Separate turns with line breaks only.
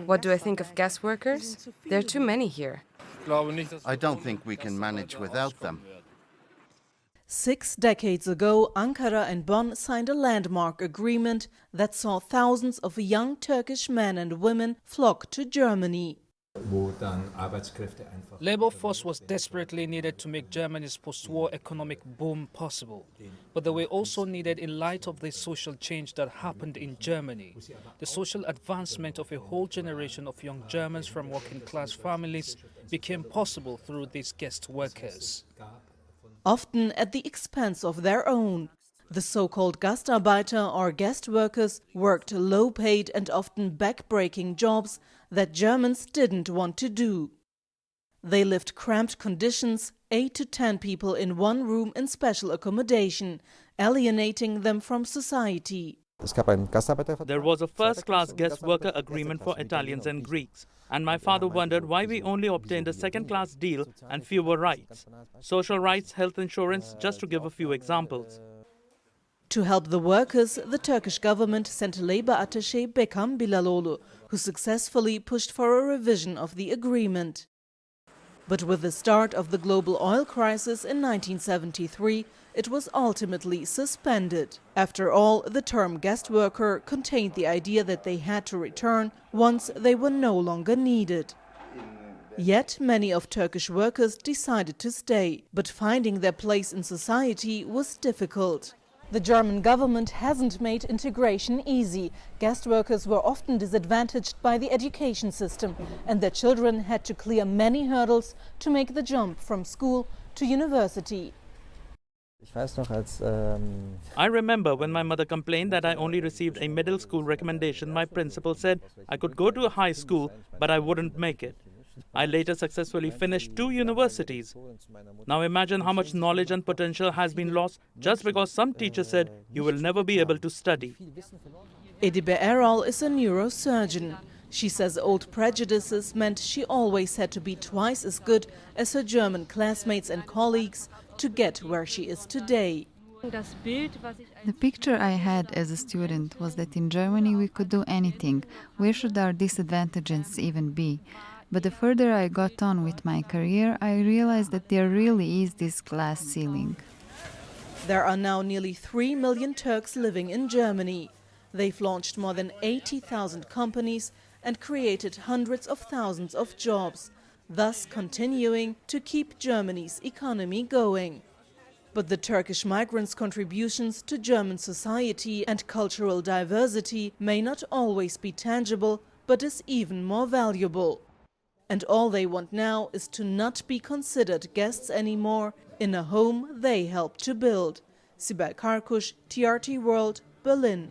What do I think of guest workers? There are too many here.
I don't think we can manage without them.
6 decades ago, Ankara and Bonn signed a landmark agreement that saw thousands of young Turkish men and women flock to Germany.
Labor force was desperately needed to make Germany's post-war economic boom possible. But they were also needed in light of the social change that happened in Germany. The social advancement of a whole generation of young Germans from working-class families became possible through these guest workers.
Often at the expense of their own. The so-called Gastarbeiter or guest workers worked low-paid and often back-breaking jobs that Germans didn't want to do. They lived cramped conditions, 8 to 10 people in one room in special accommodation, alienating them from society.
There was a first-class guest worker agreement for Italians and Greeks, and my father wondered why we only obtained a second-class deal and fewer rights. Social rights, health insurance, just to give a few examples.
To help the workers, the Turkish government sent labor attaché Bekam Bilalolu, who successfully pushed for a revision of the agreement. But with the start of the global oil crisis in 1973, it was ultimately suspended. After all, the term guest worker contained the idea that they had to return once they were no longer needed. Yet many of Turkish workers decided to stay, but finding their place in society was difficult. The German government hasn't made integration easy. Guest workers were often disadvantaged by the education system, and their children had to clear many hurdles to make the jump from school to university.
I remember when my mother complained that I only received a middle school recommendation, my principal said I could go to a high school, but I wouldn't make it. I later successfully finished 2 universities. Now imagine how much knowledge and potential has been lost just because some teacher said you will never be able to study.
Edibe Erol is a neurosurgeon. She says old prejudices meant she always had to be twice as good as her German classmates and colleagues to get where she is today.
The picture I had as a student was that in Germany we could do anything. Where should our disadvantages even be? But the further I got on with my career, I realized that there really is this glass ceiling.
There are now nearly 3 million Turks living in Germany. They've launched more than 80,000 companies and created hundreds of thousands of jobs, thus continuing to keep Germany's economy going. But the Turkish migrants' contributions to German society and cultural diversity may not always be tangible, but is even more valuable. And all they want now is to not be considered guests anymore in a home they helped to build. Sibel Karkus, TRT World, Berlin.